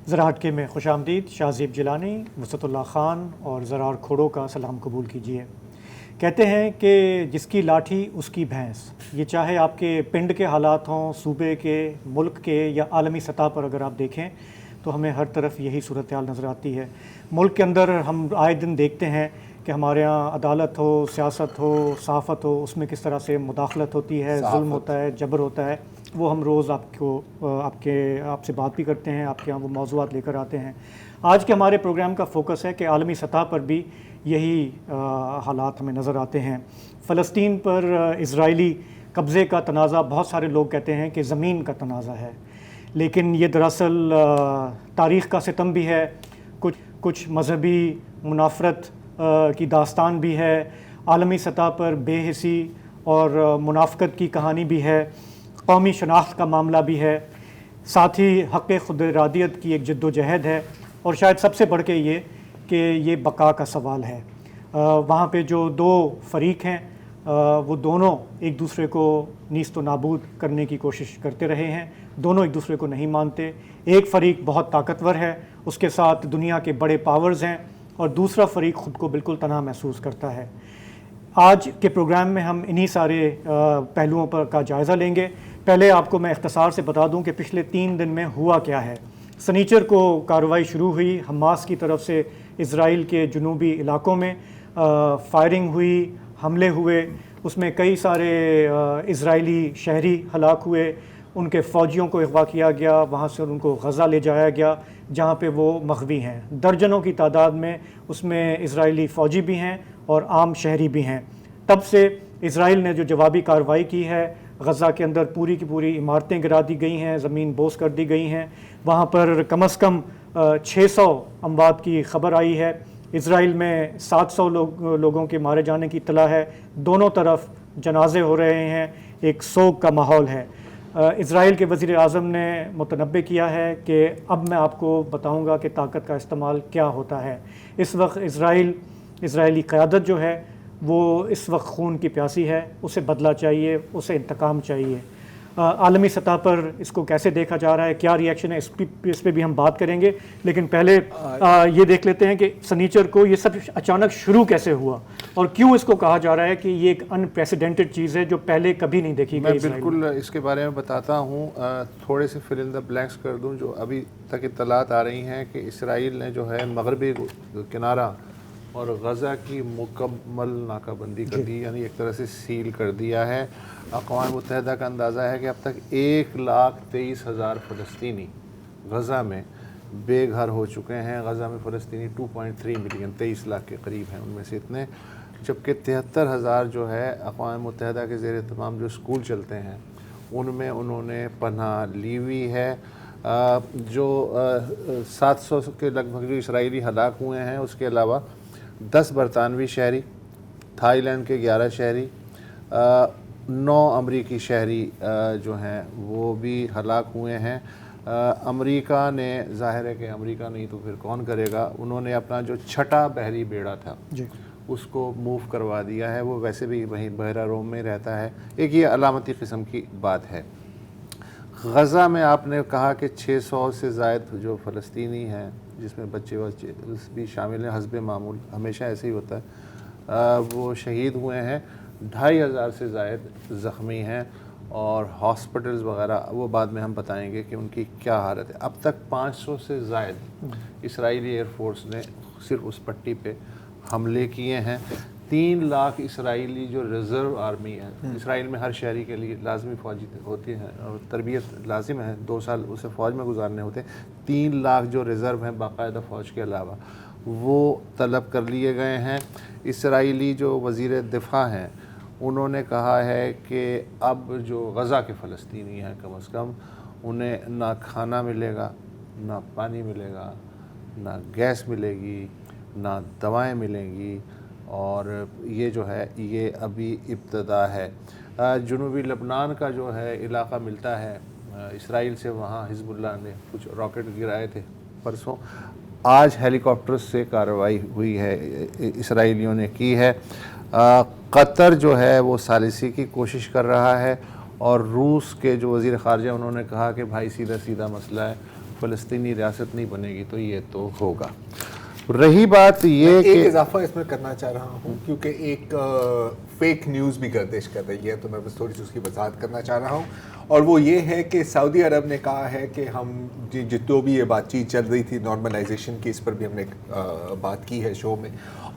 ذرا ہٹکے میں خوش آمدید. شاہزیب جیلانی، وسعت اللہ خان اور زرار کھوڑو کا سلام قبول کیجیے. کہتے ہیں کہ جس کی لاٹھی اس کی بھینس. یہ چاہے آپ کے پنڈ کے حالات ہوں، صوبے کے، ملک کے یا عالمی سطح پر اگر آپ دیکھیں تو ہمیں ہر طرف یہی صورتحال نظر آتی ہے. ملک کے اندر ہم آئے دن دیکھتے ہیں کہ ہمارے ہاں عدالت ہو، سیاست ہو، صحافت ہو، اس میں کس طرح سے مداخلت ہوتی ہے، ظلم ہوتا ہے، جبر ہوتا ہے. وہ ہم روز آپ سے بات بھی کرتے ہیں، آپ کے یہاں وہ موضوعات لے کر آتے ہیں. آج کے ہمارے پروگرام کا فوکس ہے کہ عالمی سطح پر بھی یہی حالات ہمیں نظر آتے ہیں. فلسطین پر اسرائیلی قبضے کا تنازع، بہت سارے لوگ کہتے ہیں کہ زمین کا تنازع ہے، لیکن یہ دراصل تاریخ کا ستم بھی ہے، کچھ مذہبی منافرت کی داستان بھی ہے، عالمی سطح پر بے حسی اور منافقت کی کہانی بھی ہے، قومی شناخت کا معاملہ بھی ہے، ساتھ ہی حق خود ارادیت کی ایک جد و جہد ہے، اور شاید سب سے بڑھ کے یہ کہ یہ بقا کا سوال ہے. وہاں پہ جو دو فریق ہیں وہ دونوں ایک دوسرے کو نیست و نابود کرنے کی کوشش کرتے رہے ہیں. دونوں ایک دوسرے کو نہیں مانتے. ایک فریق بہت طاقتور ہے، اس کے ساتھ دنیا کے بڑے پاورز ہیں، اور دوسرا فریق خود کو بالکل تنہا محسوس کرتا ہے. آج کے پروگرام میں ہم انہی سارے پہلوؤں پر کا جائزہ لیں گے. پہلے آپ کو میں اختصار سے بتا دوں کہ پچھلے 3 دن میں ہوا کیا ہے. سنیچر کو کارروائی شروع ہوئی. حماس کی طرف سے اسرائیل کے جنوبی علاقوں میں فائرنگ ہوئی، حملے ہوئے. اس میں کئی سارے اسرائیلی شہری ہلاک ہوئے. ان کے فوجیوں کو اغوا کیا گیا، وہاں سے ان کو غزہ لے جایا گیا جہاں پہ وہ مخفی ہیں. درجنوں کی تعداد میں اس میں اسرائیلی فوجی بھی ہیں اور عام شہری بھی ہیں. تب سے اسرائیل نے جو جوابی کارروائی کی ہے، غزہ کے اندر پوری کی پوری عمارتیں گرا دی گئی ہیں، زمین بوس کر دی گئی ہیں. وہاں پر کم از کم 600 اموات کی خبر آئی ہے. اسرائیل میں 700 لوگوں کے مارے جانے کی اطلاع ہے. دونوں طرف جنازے ہو رہے ہیں، ایک سوگ کا ماحول ہے. اسرائیل کے وزیر اعظم نے متنبع کیا ہے کہ اب میں آپ کو بتاؤں گا کہ طاقت کا استعمال کیا ہوتا ہے. اس وقت اسرائیلی قیادت جو ہے وہ اس وقت خون کی پیاسی ہے. اسے بدلہ چاہیے، اسے انتقام چاہیے. عالمی سطح پر اس کو کیسے دیکھا جا رہا ہے، کیا ریئیکشن ہے، اس پہ بھی ہم بات کریں گے. لیکن پہلے یہ دیکھ لیتے ہیں کہ سنیچر کو یہ سب اچانک شروع کیسے ہوا اور کیوں اس کو کہا جا رہا ہے کہ یہ ایک ان پریسیڈنٹڈ چیز ہے جو پہلے کبھی نہیں دیکھی گئی. میں بالکل اس کے بارے میں بتاتا ہوں. تھوڑے سے فل ان دا بلینکس کر دوں. جو ابھی تک اطلاعات آ رہی ہیں کہ اسرائیل نے جو ہے مغربی کنارہ اور غزہ کی مکمل ناکہ بندی کر دی، یعنی ایک طرح سے سیل کر دیا ہے. اقوام متحدہ کا اندازہ ہے کہ اب تک 1,23,000 فلسطینی غزہ میں بے گھر ہو چکے ہیں. غزہ میں فلسطینی 2.3 ملین، 23 لاکھ کے قریب ہیں ان میں سے اتنے. جبکہ 73,000 جو ہے اقوام متحدہ کے زیر اہتمام جو اسکول چلتے ہیں ان میں انہوں نے پناہ لی ہوئی ہے. جو 700 کے لگ بھگ جو اسرائیلی ہلاک ہوئے ہیں، اس کے علاوہ 10 برطانوی شہری، تھائی لینڈ کے 11 شہری، 9 امریکی شہری جو ہیں وہ بھی ہلاک ہوئے ہیں. امریکہ نے، ظاہر ہے کہ امریکہ نہیں تو پھر کون کرے گا، انہوں نے اپنا جو چھٹا بحری بیڑا تھا اس کو موو کروا دیا ہے. وہ ویسے بھی وہیں بحیرہ روم میں رہتا ہے. ایک یہ علامتی قسم کی بات ہے. غزہ میں آپ نے کہا کہ 600 سے زائد جو فلسطینی ہیں، جس میں بچے بھی شامل ہیں، حسب معمول ہمیشہ ایسے ہی ہوتا ہے، وہ شہید ہوئے ہیں. 2,500 سے زائد زخمی ہیں، اور ہاسپٹلز وغیرہ وہ بعد میں ہم بتائیں گے کہ ان کی کیا حالت ہے. اب تک 500 سے زائد اسرائیلی ایئر فورس نے صرف اس پٹی پہ حملے کیے ہیں. 3 لاکھ اسرائیلی جو ریزرو آرمی ہے، اسرائیل میں ہر شہری کے لیے لازمی فوجی ہوتی ہے اور تربیت لازم ہے، 2 سال اسے فوج میں گزارنے ہوتے ہیں. 3 لاکھ جو ریزرو ہیں باقاعدہ فوج کے علاوہ، وہ طلب کر لیے گئے ہیں. اسرائیلی جو وزیر دفاع ہیں انہوں نے کہا ہے کہ اب جو غزہ کے فلسطینی ہیں کم از کم انہیں نہ کھانا ملے گا، نہ پانی ملے گا، نہ گیس ملے گی، نہ دوائیں ملیں گی، اور یہ جو ہے یہ ابھی ابتدا ہے. جنوبی لبنان کا جو ہے علاقہ ملتا ہے اسرائیل سے، وہاں حزب اللہ نے کچھ راکٹ گرائے تھے پرسوں. آج ہیلی کاپٹر سے کارروائی ہوئی ہے، اسرائیلیوں نے کی ہے. قطر جو ہے وہ ثالثی کی کوشش کر رہا ہے، اور روس کے جو وزیر خارجہ انہوں نے کہا کہ بھائی سیدھا سیدھا مسئلہ ہے، فلسطینی ریاست نہیں بنے گی تو یہ تو ہوگا. رہی بات یہ کہ ایک اضافہ اس میں کرنا چاہ رہا ہوں کیونکہ ایک فیک نیوز بھی گردش کر رہی ہے تو میں بس تھوڑی سی اس کی وضاحت کرنا چاہ رہا ہوں, اور وہ یہ ہے کہ سعودی عرب نے کہا ہے کہ ہم جتوں بھی یہ بات چیت چل رہی تھی نارملائزیشن کی, اس پر بھی ہم نے بات کی ہے شو میں,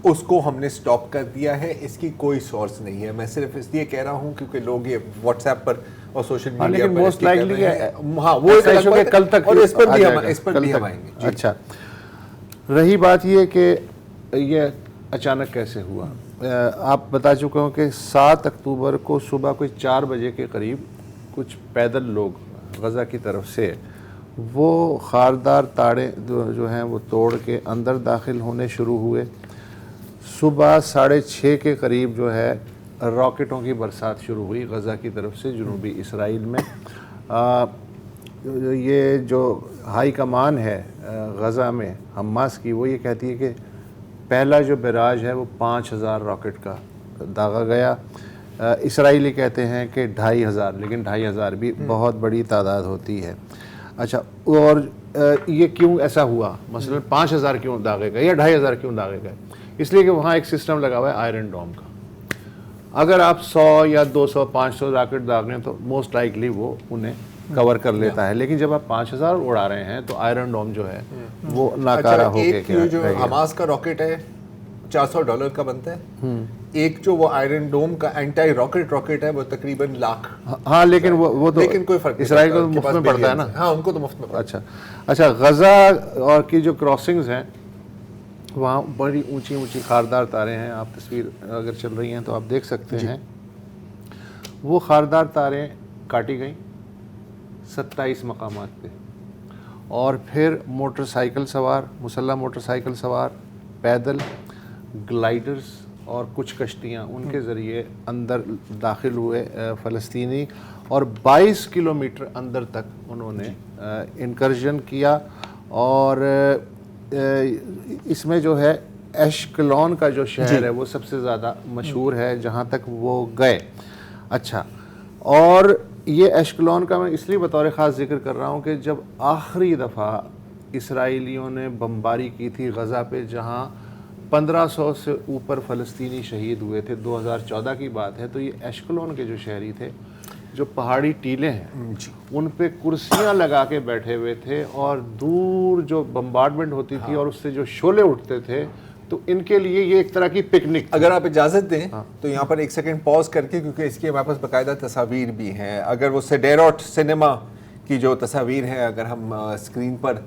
اس کو ہم نے سٹاپ کر دیا ہے. اس کی کوئی سورس نہیں ہے, میں صرف اس لیے کہہ رہا ہوں کیونکہ لوگ یہ واٹس ایپ پر اور سوشل میڈیا لیکن پر موسٹ لائکلی ہاں وہ ایک الگ بات ہے, کل تک اور اس پر بھی ہم آئیں گے. اچھا, رہی بات یہ کہ یہ اچانک کیسے ہوا. آپ بتا چکے ہوں کہ 7 اکتوبر کو صبح کوئی 4 بجے کے قریب کچھ پیدل لوگ غزہ کی طرف سے وہ خاردار تاڑے جو ہیں وہ توڑ کے اندر داخل ہونے شروع ہوئے. صبح 6:30 کے قریب جو ہے راکٹوں کی برسات شروع ہوئی غزہ کی طرف سے جنوبی اسرائیل میں. یہ جو ہائی کمان ہے غزہ میں حماس کی, وہ یہ کہتی ہے کہ پہلا جو بیراج ہے وہ 5000 راکٹ کا داغا گیا. اسرائیلی کہتے ہیں کہ 2500, لیکن 2500 بھی بہت بڑی تعداد ہوتی ہے. اچھا, اور یہ کیوں ایسا ہوا, مثلا 5000 کیوں داغے گئے یا 2500 کیوں داغے گئے؟ اس لیے کہ وہاں ایک سسٹم لگا ہوا ہے آئرن ڈوم کا. اگر آپ 100 یا 200 500 راکٹ داغیں تو موسٹ لائکلی وہ انہیں کور کر لیتا ہے, لیکن جب آپ 5000 اڑا رہے ہیں تو آئرن ڈوم جو ہے وہ ناکارہ ہو کے ایک جو حماس کا راکٹ ہے $400 کا بنتا ہے, ایک جو وہ آئرن ڈوم کا اینٹی راکٹ ہے وہ تقریباً $1,00,000. ہاں لیکن وہ تو لیکن کوئی فرق اسرائیل کو مفت میں پڑتا ہے نا. ہاں ان کو تو مفت میں پڑتا ہے. اچھا, غزہ اور کی جو کراسنگز ہیں وہاں بڑی اونچی اونچی خاردار تاریں ہیں. آپ تصویر اگر چل رہی ہیں تو آپ دیکھ سکتے ہیں. وہ خاردار تاریں کاٹی گئیں 27 مقامات پہ, اور پھر موٹر سائیکل سوار, مسلح موٹر سائیکل سوار, پیدل, گلائڈرز اور کچھ کشتیاں ان کے ذریعے اندر داخل ہوئے فلسطینی, اور 22 کلومیٹر اندر تک انہوں نے انکرجن کیا. اور اس میں جو ہے ایشکلون کا جو شہر ہے وہ سب سے زیادہ مشہور ہے جہاں تک وہ گئے. اچھا, اور یہ ایشکلون کا میں اس لیے بطور خاص ذکر کر رہا ہوں کہ جب آخری دفعہ اسرائیلیوں نے بمباری کی تھی غزہ پہ, جہاں 1500 سے اوپر فلسطینی شہید ہوئے تھے, 2014 کی بات ہے, تو یہ ایشکلون کے جو شہری تھے جو پہاڑی ٹیلے ہیں ان پہ کرسیاں لگا کے بیٹھے ہوئے تھے, اور دور جو بمبارڈمنٹ ہوتی تھی اور اس سے جو شعلے اٹھتے تھے تو ان کے لیے یہ ایک طرح کی پکنک. اگر آپ اجازت دیں تو یہاں پر ایک سیکنڈ پاز کر کے, کیونکہ اس کی ہمارے پاس باقاعدہ تصاویر بھی ہیں, اگر وہ سیڈیروٹ سنیما کی جو تصاویر ہیں اگر ہم اسکرین پر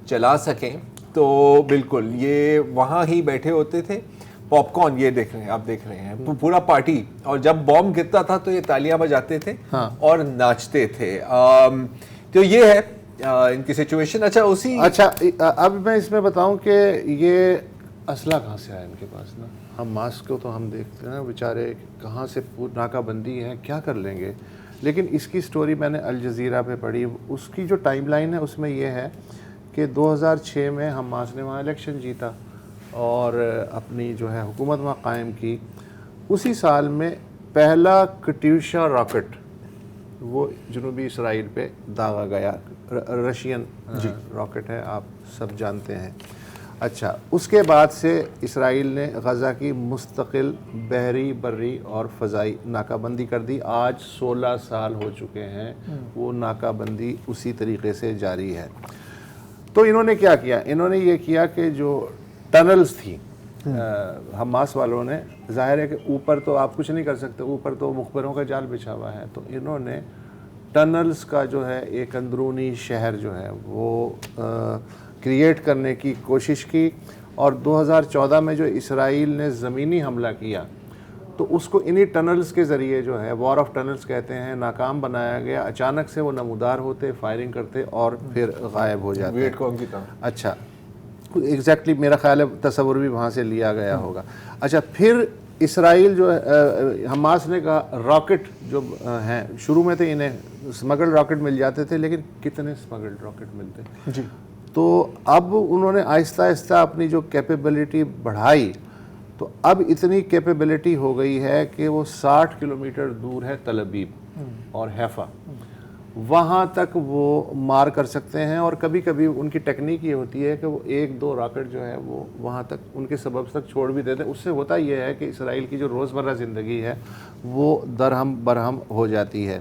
چلا سکیں تو بالکل یہ وہاں ہی بیٹھے ہوتے تھے. پاپ کارن یہ دیکھ رہے ہیں, آپ دیکھ رہے ہیں تو پورا پارٹی, اور جب بام گرتا تھا تو یہ تالیاں بجاتے تھے اور ناچتے تھے. تو یہ ہے ان کی سچویشن. اچھا, اب میں اس میں بتاؤں کہ یہ اسلحہ کہاں سے آیا ان کے پاس نا. حماس کو تو ہم دیکھتے ہیں بیچارے کہاں سے ناکہ بندی ہے, کیا کر لیں گے, لیکن اس کی سٹوری میں نے الجزیرہ پہ پڑھی. اس کی جو ٹائم لائن ہے اس میں یہ ہے کہ 2006 میں حماس نے وہاں الیکشن جیتا اور اپنی جو ہے حکومت وہاں قائم کی. اسی سال میں پہلا کٹیوشا راکٹ وہ جنوبی اسرائیل پہ داغا گیا, رشین راکٹ ہے, آپ سب جانتے ہیں. اچھا, اس کے بعد سے اسرائیل نے غزہ کی مستقل بحری, بری اور فضائی ناکہ بندی کر دی. آج 16 سال ہو چکے ہیں وہ ناکہ بندی اسی طریقے سے جاری ہے. تو انہوں نے کیا کیا, انہوں نے یہ کیا کہ جو ٹنلز تھی حماس والوں نے, ظاہر ہے کہ اوپر تو آپ کچھ نہیں کر سکتے, اوپر تو مخبروں کا جال بچھا ہوا ہے, تو انہوں نے ٹنلز کا جو ہے ایک اندرونی شہر جو ہے وہ کریٹ کرنے کی کوشش کی. اور 2014 میں جو اسرائیل نے زمینی حملہ کیا تو اس کو انہی ٹنلز کے ذریعے جو ہے, وار آف ٹنلز کہتے ہیں, ناکام بنایا گیا. اچانک سے وہ نمودار ہوتے, فائرنگ کرتے اور پھر غائب ہو جاتے. اچھا, ایگزیکٹلی میرا خیال ہے تصور بھی وہاں سے لیا گیا ہوگا. اچھا, پھر اسرائیل جو حماس نے کہا راکٹ جو ہیں, شروع میں تو انہیں اسمگلڈ راکٹ مل جاتے تھے, لیکن کتنے اسمگلڈ راکٹ ملتے جی. تو اب انہوں نے آہستہ آہستہ اپنی جو کیپیبلٹی بڑھائی, تو اب اتنی کیپیبلٹی ہو گئی ہے کہ وہ 60 کلومیٹر دور ہے تل ابیب اور حیفا, وہاں تک وہ مار کر سکتے ہیں. اور کبھی کبھی ان کی ٹیکنیک یہ ہوتی ہے کہ وہ 1-2 راکٹ جو ہے وہ وہاں تک ان کے سبب تک چھوڑ بھی دیتے ہیں. اس سے ہوتا یہ ہے کہ اسرائیل کی جو روزمرہ زندگی ہے وہ درہم برہم ہو جاتی ہے.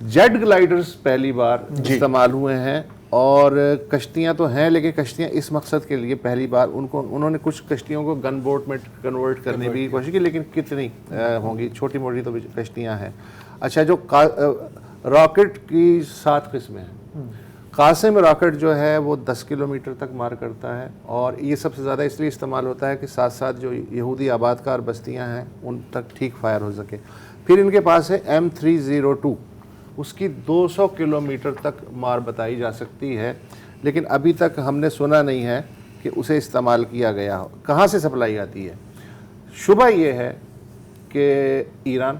جیٹ گلائڈرز پہلی بار استعمال ہوئے ہیں, اور کشتیاں تو ہیں لیکن کشتیاں اس مقصد کے لیے پہلی بار انہوں نے کچھ کشتیوں کو گن بوٹ میں کنورٹ کرنے کی کوشش کی, لیکن کتنی ہوں گی, چھوٹی موٹی تو کشتیاں ہیں. اچھا, جو راکٹ کی 7 قسمیں ہیں. قاسم راکٹ جو ہے وہ 10 کلومیٹر تک مار کرتا ہے, اور یہ سب سے زیادہ اس لیے استعمال ہوتا ہے کہ ساتھ ساتھ جو یہودی آباد کار بستیاں ہیں ان تک ٹھیک فائر ہو سکے. پھر ان کے پاس ہے M302, اس کی 200 کلومیٹر تک مار بتائی جا سکتی ہے, لیکن ابھی تک ہم نے سنا نہیں ہے کہ اسے استعمال کیا گیا ہو. کہاں سے سپلائی آتی ہے؟ شبہ یہ ہے کہ ایران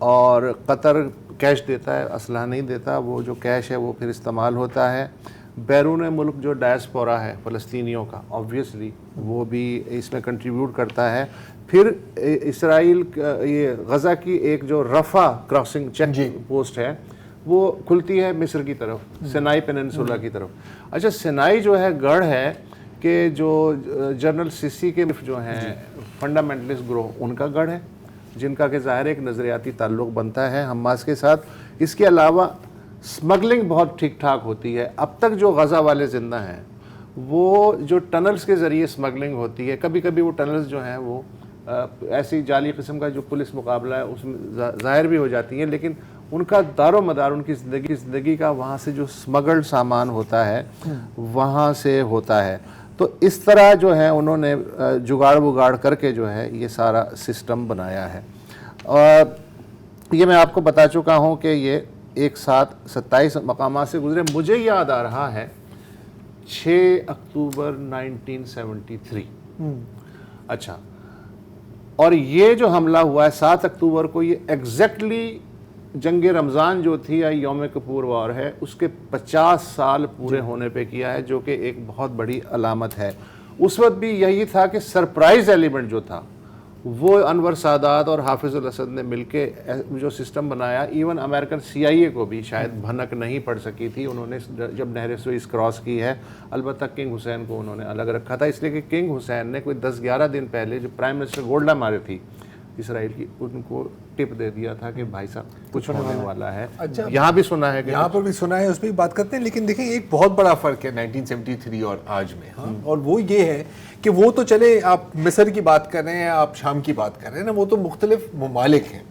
اور قطر کیش دیتا ہے, اسلحہ نہیں دیتا. وہ جو کیش ہے وہ پھر استعمال ہوتا ہے. بیرون ملک جو ڈائسپورا ہے فلسطینیوں کا, آبویسلی وہ بھی اس میں کنٹریبیوٹ کرتا ہے. پھر اسرائیل یہ غزہ کی ایک جو رفح کراسنگ چیک پوسٹ ہے وہ کھلتی ہے مصر کی طرف, سینائی پیننسولا کی طرف. اچھا, سینائی جو ہے گڑھ ہے کہ جو جنرل سیسی کے جو ہیں فنڈامنٹلسٹ گروہ ان کا گڑھ ہے, جن کا کہ ظاہر ایک نظریاتی تعلق بنتا ہے حماس کے ساتھ. اس کے علاوہ سمگلنگ بہت ٹھیک ٹھاک ہوتی ہے. اب تک جو غزہ والے زندہ ہیں وہ جو ٹنلز کے ذریعے سمگلنگ ہوتی ہے, کبھی کبھی وہ ٹنلز جو ہیں وہ ایسی جعلی قسم کا جو پولیس مقابلہ ہے اس میں ظاہر بھی ہو جاتی ہیں, لیکن ان کا دار و مدار ان کی زندگی کا وہاں سے جو سمگلڈ سامان ہوتا ہے وہاں سے ہوتا ہے. تو اس طرح جو ہے انہوں نے جگاڑ وگاڑ کر کے جو ہے یہ سارا سسٹم بنایا ہے. اور یہ میں آپ کو بتا چکا ہوں کہ یہ ایک ساتھ 27 مقامات سے گزرے. مجھے یاد آ رہا ہے 6 اکتوبر 1973. اچھا, اور یہ جو حملہ ہوا ہے 7 اکتوبر کو, یہ ایگزیکٹلی جنگ رمضان جو تھی یا یوم کپور وار ہے اس کے 50 سال پورے ہونے پہ کیا ہے, جو کہ ایک بہت بڑی علامت ہے. اس وقت بھی یہی تھا کہ سرپرائز ایلیمنٹ جو تھا وہ انور سادات اور حافظ الاسد نے مل کے جو سسٹم بنایا. ایون امریکن CIA کو بھی شاید بھنک نہیں پڑ سکی تھی انہوں نے جب نہر سوئس کراس کی ہے. البتہ کنگ حسین کو انہوں نے الگ رکھا تھا, اس لیے کہ کنگ حسین نے کوئی 10-11 دن پہلے جو پرائم منسٹر گولڈا مائر تھی اسرائیل کی, ان کو ٹپ دے دیا تھا کہ بھائی صاحب کچھ ہونے والا ہے. یہاں بھی سنا ہے, یہاں پر بھی سنا ہے, اس پہ بھی بات کرتے ہیں. لیکن دیکھیں ایک بہت بڑا فرق ہے 1973 اور آج میں, اور وہ یہ ہے کہ وہ تو چلے آپ مصر کی بات کر رہے ہیں, آپ شام کی بات کر رہے ہیں نا, وہ تو مختلف ممالک ہیں.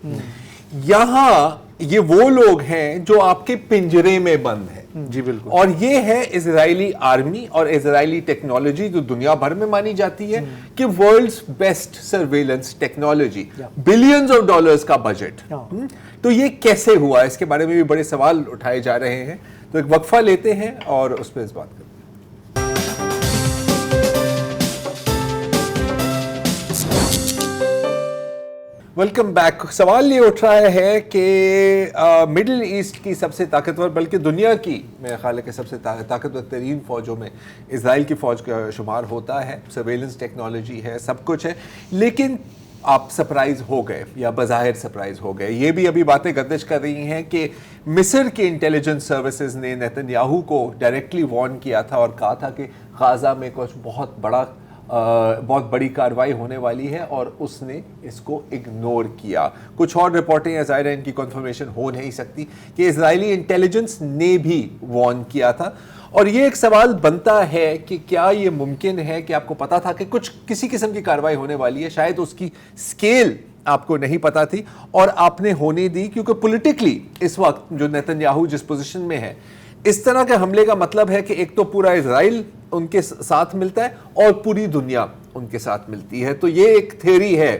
یہاں یہ وہ لوگ ہیں جو آپ کے پنجرے میں بند ہیں. جی بالکل. اور یہ ہے اسرائیلی آرمی اور اسرائیلی ٹیکنالوجی جو دنیا بھر میں مانی جاتی ہے کہ world's best surveillance technology, billions of dollars کا بجٹ. تو یہ کیسے ہوا, اس کے بارے میں بھی بڑے سوال اٹھائے جا رہے ہیں. تو ایک وقفہ لیتے ہیں اور اس پہ اس بات کرتے ہیں. Welcome back. سوال یہ اٹھ رہا ہے کہ مڈل ایسٹ کی سب سے طاقتور, بلکہ دنیا کی میرے خیال ہے کہ سب سے طاقتور ترین فوجوں میں اسرائیل کی فوج کا شمار ہوتا ہے. سرویلنس ٹیکنالوجی ہے, سب کچھ ہے, لیکن آپ سرپرائز ہو گئے یا بظاہر سرپرائز ہو گئے. یہ بھی ابھی باتیں گردش کر رہی ہیں کہ مصر کے انٹیلیجنس سروسز نے نیتن یاہو کو ڈائریکٹلی وارن کیا تھا اور کہا تھا کہ غازہ میں کچھ بہت بڑی کارروائی ہونے والی ہے, اور اس نے اس کو اگنور کیا. کچھ اور رپورٹیں ظاہر ہے ان کی کنفرمیشن ہو نہیں سکتی کہ اسرائیلی انٹیلیجنس نے بھی وارن کیا تھا. اور یہ ایک سوال بنتا ہے کہ کیا یہ ممکن ہے کہ آپ کو پتا تھا کہ کسی قسم کی کارروائی ہونے والی ہے, شاید اس کی سکیل آپ کو نہیں پتا تھی اور آپ نے ہونے دی, کیونکہ پولیٹیکلی اس وقت جو نیتن یاہو جس پوزیشن میں ہے, اس طرح کے حملے کا مطلب ہے کہ ایک تو پورا اسرائیل ان کے ساتھ ملتا ہے اور پوری دنیا ان کے ساتھ ملتی ہے. تو یہ ایک تھیوری ہے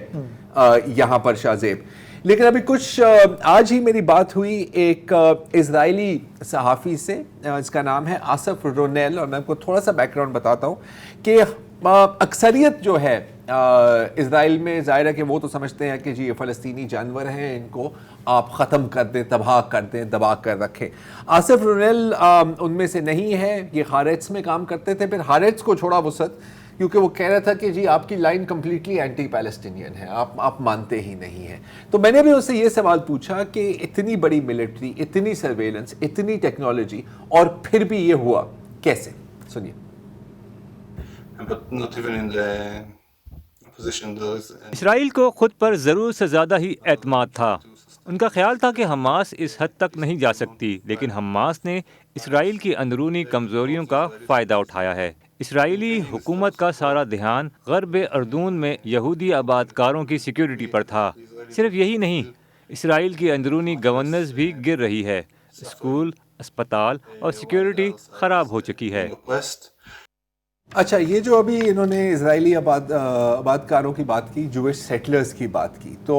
یہاں پر شاہ زیب. لیکن ابھی کچھ آج ہی میری بات ہوئی ایک اسرائیلی صحافی سے, اس کا نام ہے آصف رونیل, اور میں آپ کو تھوڑا سا بیک گراؤنڈ بتاتا ہوں کہ اکثریت جو ہے اسرائیل میں, ظاہر ہے کہ وہ تو سمجھتے ہیں کہ جی یہ فلسطینی جانور ہیں, ان کو آپ ختم کر دیں, تباہ کر دیں, دبا کر رکھیں. آصف رونیل ان میں سے نہیں ہے, یہ ہاریٹس میں کام کرتے تھے, پھر ہاریٹس کو چھوڑا وسعت کیونکہ وہ کہہ رہا تھا کہ جی آپ کی لائن کمپلیٹلی اینٹی پیلسٹینین ہے, آپ مانتے ہی نہیں ہیں. تو میں نے بھی اس سے یہ سوال پوچھا کہ اتنی بڑی ملٹری, اتنی سرویلنس, اتنی ٹیکنالوجی, اور پھر بھی یہ ہوا کیسے؟ سنیے. اسرائیل کو خود پر ضرور سے زیادہ ہی اعتماد تھا. ان کا خیال تھا کہ حماس اس حد تک نہیں جا سکتی, لیکن حماس نے اسرائیل کی اندرونی کمزوریوں کا فائدہ اٹھایا ہے. اسرائیلی حکومت کا سارا دھیان غرب اردن میں یہودی آباد کاروں کی سیکیورٹی پر تھا. صرف یہی نہیں, اسرائیل کی اندرونی گورننس بھی گر رہی ہے. اسکول, اسپتال اور سیکیورٹی خراب ہو چکی ہے. اچھا, یہ جو ابھی انہوں نے اسرائیلی آباد کاروں کی بات کی, جوش سیٹلرز کی بات کی, تو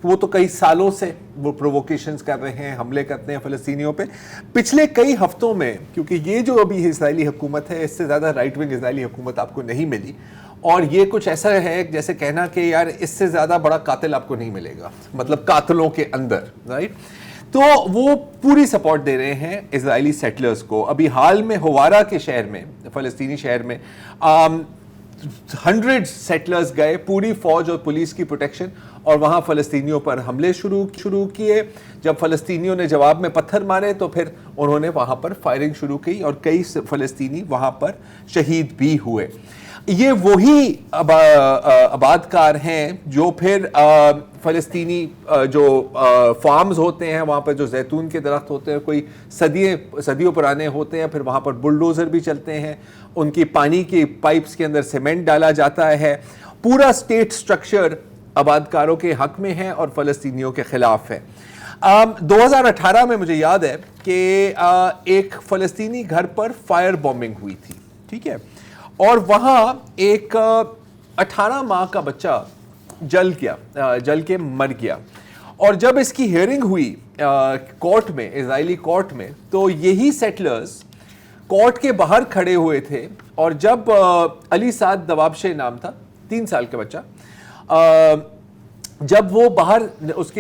وہ تو کئی سالوں سے وہ پرووکیشنز کر رہے ہیں, حملے کرتے ہیں فلسطینیوں پہ. پچھلے کئی ہفتوں میں, کیونکہ یہ جو ابھی اسرائیلی حکومت ہے, اس سے زیادہ رائٹ ونگ اسرائیلی حکومت آپ کو نہیں ملی, اور یہ کچھ ایسا ہے جیسے کہنا کہ یار اس سے زیادہ بڑا قاتل آپ کو نہیں ملے گا, مطلب قاتلوں کے اندر, رائٹ. تو وہ پوری سپورٹ دے رہے ہیں اسرائیلی سیٹلرز کو. ابھی حال میں ہوارا کے شہر میں, فلسطینی شہر میں 100 سیٹلرز گئے, پوری فوج اور پولیس کی پروٹیکشن, اور وہاں فلسطینیوں پر حملے شروع کیے. جب فلسطینیوں نے جواب میں پتھر مارے تو پھر انہوں نے وہاں پر فائرنگ شروع کی, اور کئی فلسطینی وہاں پر شہید بھی ہوئے. یہ وہی آباد کار ہیں جو پھر فلسطینی جو فارمز ہوتے ہیں, وہاں پر جو زیتون کے درخت ہوتے ہیں, کوئی صدیوں پرانے ہوتے ہیں, پھر وہاں پر بلڈوزر بھی چلتے ہیں, ان کی پانی کی پائپس کے اندر سیمنٹ ڈالا جاتا ہے. پورا اسٹیٹ سٹرکچر آباد کاروں کے حق میں ہے اور فلسطینیوں کے خلاف ہے. 2018 میں مجھے یاد ہے کہ ایک فلسطینی گھر پر فائر بومبنگ ہوئی تھی, ٹھیک ہے, اور وہاں ایک 18 ماہ کا بچہ جل کے مر گیا. اور جب اس کی ہیئرنگ ہوئی کورٹ میں, اسرائیلی کورٹ میں, تو یہی سیٹلرز کورٹ کے باہر کھڑے ہوئے تھے, اور جب علی سعد دوابشے نام تھا, 3 سال کا بچہ, جب وہ باہر اس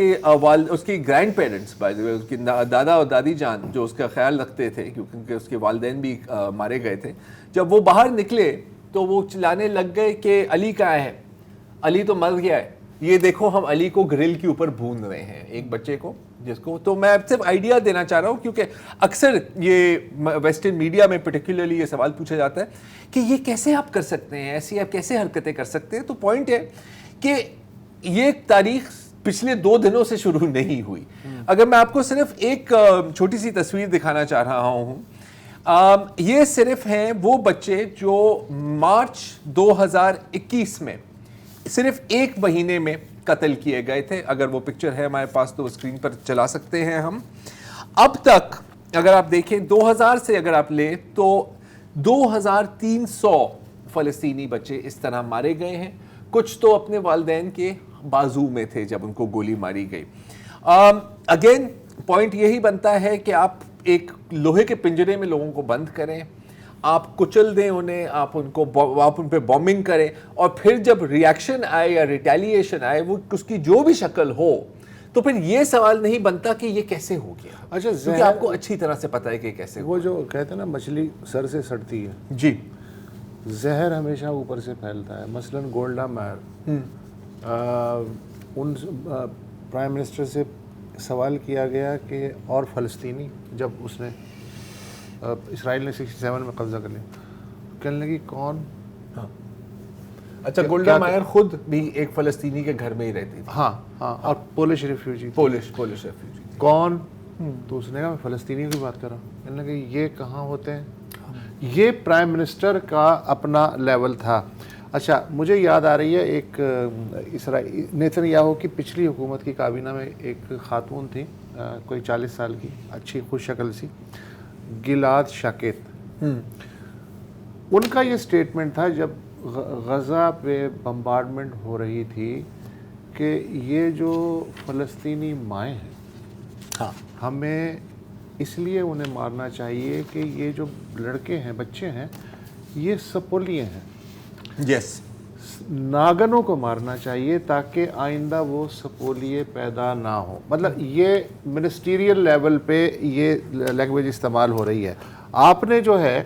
کے گرینڈ پیرنٹس, اس کے دادا اور دادی جان جو اس کا خیال رکھتے تھے, کیونکہ اس کے والدین بھی مارے گئے تھے, جب وہ باہر نکلے تو وہ چلانے لگ گئے کہ علی کہاں ہے, علی تو مر گیا ہے, یہ دیکھو ہم علی کو گرل کے اوپر بھون رہے ہیں, ایک بچے کو, جس کو. تو میں صرف آئیڈیا دینا چاہ رہا ہوں, کیونکہ اکثر یہ ویسٹرن میڈیا میں پرٹیکولرلی یہ سوال پوچھا جاتا ہے کہ یہ کیسے آپ کر سکتے ہیں, ایسی آپ کیسے حرکتیں کر سکتے ہیں. تو پوائنٹ ہے کہ یہ تاریخ پچھلے 2 دنوں سے شروع نہیں ہوئی. اگر میں آپ کو صرف ایک چھوٹی سی تصویر دکھانا چاہ رہا ہوں, یہ صرف ہیں وہ بچے جو مارچ 2021 میں صرف 1 مہینے میں قتل کیے گئے تھے. اگر وہ پکچر ہے ہمارے پاس تو اسکرین پر چلا سکتے ہیں ہم. اب تک اگر آپ دیکھیں 2000 سے اگر آپ لیں تو 2300 فلسطینی بچے اس طرح مارے گئے ہیں. کچھ تو اپنے والدین کے بازو میں تھے جب ان کو گولی ماری گئی. اگین پوائنٹ یہی بنتا ہے کہ آپ ایک لوہے کے پنجرے میں لوگوں کو بند کریں, آپ کچل دیں انہیں, آپ ان پہ بومبنگ کریں, اور پھر جب ریاکشن آئے یا ریٹیلیشن آئے, وہ اس کی جو بھی شکل ہو, تو پھر یہ سوال نہیں بنتا کہ یہ کیسے ہو گیا. اچھا, کیونکہ آپ کو اچھی طرح سے پتا ہے کہ کیسے. وہ جو کہتے ہیں نا مچھلی سر سے سڑتی ہے, جی, زہر ہمیشہ اوپر سے پھیلتا ہے. مثلا گولڈا مائر, ان پرائم منسٹر سے سوال کیا گیا کہ اور فلسطینی, جب اس نے اسرائیل نے 67 میں قبضہ کر لیا, کہنے لگی کون. اچھا, گولڈا مائر خود بھی ایک فلسطینی کے گھر میں ہی رہتی تھی. ہاں, اور پولش ریفیوجی, پولش ریفیوجی. کون؟ تو اس نے کہا میں فلسطینیوں کی بات کر رہا ہوں. کہنے لگی یہ کہاں ہوتے ہیں. یہ پرائم منسٹر کا اپنا لیول تھا. اچھا, مجھے یاد آ رہی ہے ایک نیتن یاہو کی پچھلی حکومت کی کابینہ میں ایک خاتون تھی, کوئی 40 سال کی, اچھی خوش شکل سی, گلاد شاکیت. ان کا یہ سٹیٹمنٹ تھا جب غزہ پہ بمبارڈمنٹ ہو رہی تھی کہ یہ جو فلسطینی مائیں ہیں, ہمیں اس لیے انہیں مارنا چاہیے کہ یہ جو لڑکے ہیں, بچے ہیں, یہ سپولیے ہیں. یس, ناگنوں کو مارنا چاہیے تاکہ آئندہ وہ سپولیے پیدا نہ ہو. مطلب یہ منسٹیریل لیول پہ یہ لینگویج استعمال ہو رہی ہے. آپ نے جو ہے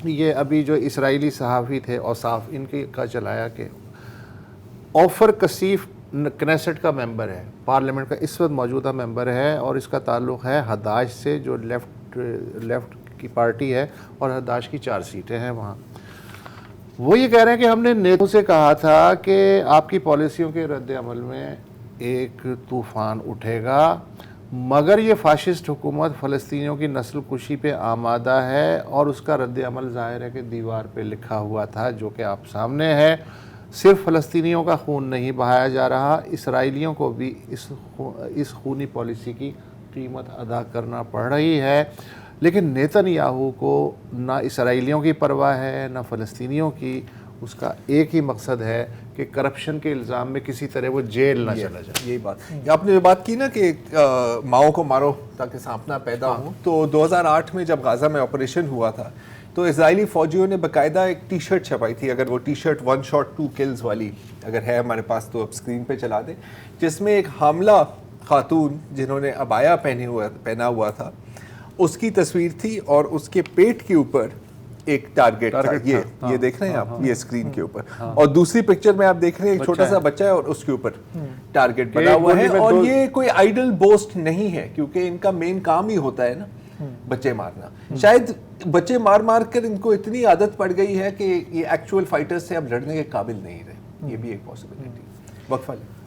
یہ ابھی جو اسرائیلی صحافی تھے اوصاف ان کے کا چلایا کہ عوفر کثیف کنیسٹ کا ممبر ہے، پارلیمنٹ کا اس وقت موجودہ ممبر ہے، اور اس کا تعلق ہے ہداش سے جو لیفٹ کی پارٹی ہے، اور ہداش کی 4 سیٹیں ہیں وہاں۔ وہ یہ کہہ رہے ہیں کہ ہم نے نیتو سے کہا تھا کہ آپ کی پالیسیوں کے رد عمل میں ایک طوفان اٹھے گا، مگر یہ فاشسٹ حکومت فلسطینیوں کی نسل کشی پہ آمادہ ہے، اور اس کا رد عمل ظاہر ہے کہ دیوار پہ لکھا ہوا تھا جو کہ آپ سامنے ہے۔ صرف فلسطینیوں کا خون نہیں بہایا جا رہا، اسرائیلیوں کو بھی اس خونی پالیسی کی قیمت ادا کرنا پڑ رہی ہے۔ لیکن نیتن یاہو کو نہ اسرائیلیوں کی پرواہ ہے نہ فلسطینیوں کی، اس کا ایک ہی مقصد ہے کہ کرپشن کے الزام میں کسی طرح وہ جیل نہ چلا جائے۔ یہی بات آپ نے جو بات کی نا کہ ماؤں کو مارو تاکہ سانپنا پیدا ہو، تو 2008 میں جب غزہ میں آپریشن ہوا تھا تو اسرائیلی فوجیوں نے باقاعدہ ایک ٹی شرٹ چھپائی تھی، اگر وہ ٹی شرٹ 1 shot 2 kills والی اگر ہے ہمارے پاس تو اب اسکرین پہ چلا دیں، جس میں ایک حاملہ خاتون جنہوں نے عبایا پہنا ہوا تھا اس کی تصویر تھی، اور اس کے پیٹ کے اوپر ایک ٹارگٹ تھا، یہ دیکھ رہے ہیں آپ یہ اسکرین کے اوپر، اور دوسری پکچر میں آپ دیکھ رہے ہیں ایک چھوٹا سا بچہ ہے اور اس کے اوپر ٹارگٹ بنا ہوا ہے۔ اور یہ کوئی آئیڈل بوسٹ نہیں ہے کیونکہ ان کا مین کام ہی ہوتا ہے نا بچے مارنا۔ شاید بچے مار مار کر ان کو اتنی عادت پڑ گئی ہے کہ یہ ایکچوئل فائٹر سے اب لڑنے کے قابل نہیں رہے، یہ بھی ایک پاسبلٹی۔ وقفہ لیں۔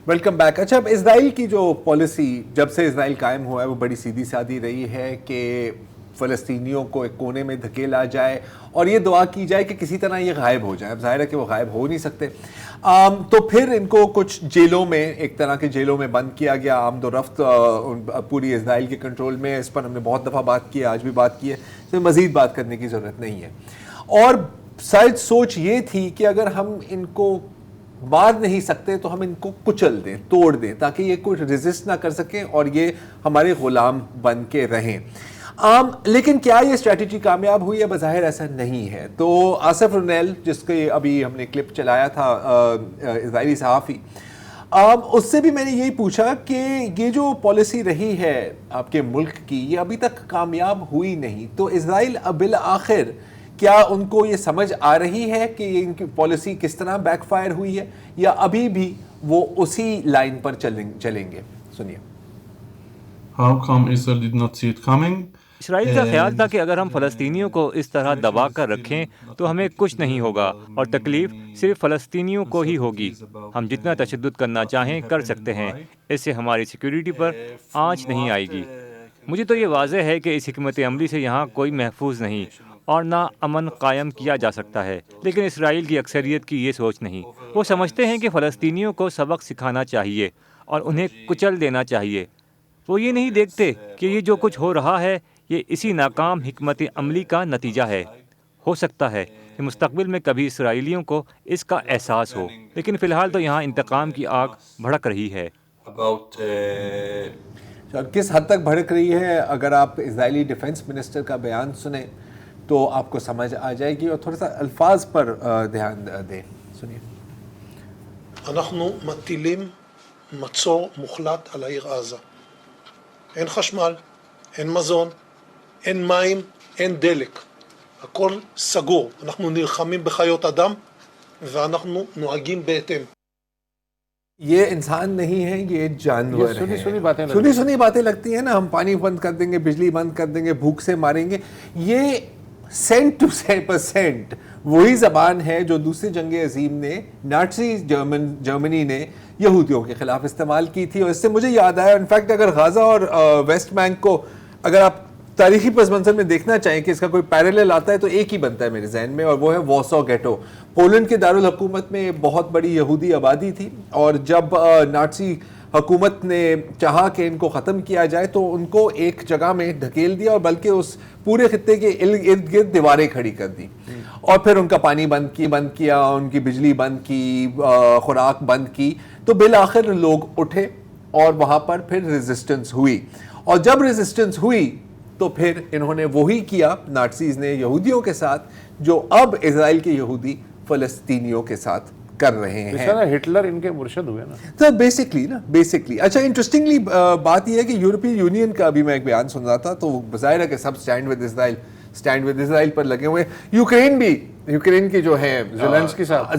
Welcome back. اچھا، اب اسرائیل کی جو پالیسی جب سے اسرائیل قائم ہوا ہے وہ بڑی سیدھی سادھی رہی ہے کہ فلسطینیوں کو ایک کونے میں دھکیلا جائے اور یہ دعا کی جائے کہ کسی طرح یہ غائب ہو جائے۔ اب ظاہر ہے کہ وہ غائب ہو نہیں سکتے، تو پھر ان کو کچھ جیلوں میں، ایک طرح کے جیلوں میں بند کیا گیا، آمد و رفت پوری اسرائیل کے کنٹرول میں۔ اس پر ہم نے بہت دفعہ بات کی ہے، آج بھی بات کی ہے، اس میں مزید بات کرنے کی ضرورت نہیں ہے۔ اور شاید سوچ یہ تھی کہ اگر ہم ان کو مار نہیں سکتے تو ہم ان کو کچل دیں، توڑ دیں، تاکہ یہ کوئی ریزسٹ نہ کر سکیں اور یہ ہمارے غلام بن کے رہیں۔ لیکن کیا یہ اسٹریٹجی کامیاب ہوئی ہے؟ بظاہر ایسا نہیں ہے۔ تو آصف رونیل، جس کے ابھی ہم نے کلپ چلایا تھا، اسرائیلی صحافی، اس سے بھی میں نے یہی پوچھا کہ یہ جو پالیسی رہی ہے آپ کے ملک کی، یہ ابھی تک کامیاب ہوئی نہیں، تو اسرائیل بالآخر کیا ان کو یہ سمجھ آ رہی ہے کہ ان کی پالیسی کس طرح بیک فائر ہوئی ہے، یا ابھی بھی وہ اسی لائن پر چلیں گے؟ سنیے۔ How come Israel did not see it coming? اسرائیل کا خیال تھا کہ اگر ہم فلسطینیوں کو اس طرح دبا کر رکھیں تو ہمیں کچھ نہیں ہوگا اور تکلیف صرف فلسطینیوں کو ہی ہوگی۔ ہم جتنا تشدد کرنا چاہیں کر سکتے ہیں، اس سے ہماری سیکیورٹی پر آنچ نہیں آئے گی۔ مجھے تو یہ واضح ہے کہ اس حکمت عملی سے یہاں کوئی محفوظ نہیں اور نہ امن قائم کیا جا سکتا ہے، لیکن اسرائیل کی اکثریت کی یہ سوچ نہیں۔ وہ سمجھتے ہیں کہ فلسطینیوں کو سبق سکھانا چاہیے اور انہیں کچل دینا چاہیے۔ وہ یہ نہیں دیکھتے کہ یہ جو کچھ ہو رہا ہے یہ اسی ناکام حکمت عملی کا نتیجہ ہے۔ ہو سکتا ہے کہ مستقبل میں کبھی اسرائیلیوں کو اس کا احساس ہو، لیکن فی الحال تو یہاں انتقام کی آگ بھڑک رہی ہے۔ کس حد تک بھڑک رہی ہے؟ اگر آپ اسرائیلی ڈیفنس منسٹر کا بیان سنیں تو آپ کو سمجھ آ جائے گی، اور تھوڑا سا الفاظ پر دھیان دیں۔ سنیے۔ אנחנו מטילים מצור מוחלט על העיר עזה. אין חשמל, אין מזון, אין מים, אין דלק. הכל סגור. אנחנו נלחמים בחיות אדם ואנחנו נוהגים בהתאם. یہ انسان نہیں ہے، یہ جانور ہیں۔ سنی باتیں لگتی ہیں نا، ہم پانی بند کر دیں گے، بجلی بند کر دیں گے، بھوک سے ماریں گے۔ یہ 100% وہی زبان ہے جو دوسری جنگ عظیم نے نازی جرمنی نے یہودیوں کے خلاف استعمال کی تھی۔ اور اس سے مجھے یاد آیا، انفیکٹ اگر غزہ اور ویسٹ بینک کو اگر آپ تاریخی پس منظر میں دیکھنا چاہیں کہ اس کا کوئی پیرالل آتا ہے تو ایک ہی بنتا ہے میرے ذہن میں، اور وہ ہے وارسا گیٹو۔ پولینڈ کے دارالحکومت میں بہت بڑی یہودی آبادی تھی، اور جب نازی حکومت نے چاہا کہ ان کو ختم کیا جائے تو ان کو ایک جگہ میں ڈھکیل دیا، اور بلکہ اس پورے خطے کے ارد گرد دیواریں کھڑی کر دی، اور پھر ان کا پانی بند کیا، ان کی بجلی بند کی، خوراک بند کی۔ تو بالآخر لوگ اٹھے اور وہاں پر پھر ریزسٹنس ہوئی، اور جب ریزسٹنس ہوئی تو پھر انہوں نے وہی کیا نازیز نے یہودیوں کے ساتھ جو اب اسرائیل کے یہودی فلسطینیوں کے ساتھ کر رہے ہیں. اس طرح ہٹلر ان کے مرشد ہوئے نا. تو بیسکلی اچھا انٹرسٹنگلی بات یہ ہے کہ یورپین یونین کا ابھی میں ایک بیان سن رہا تھا, تو ظاہر ہے کہ سب اسٹینڈ ود اسرائیل پر لگے ہوئے. یوکرین کے جو ہے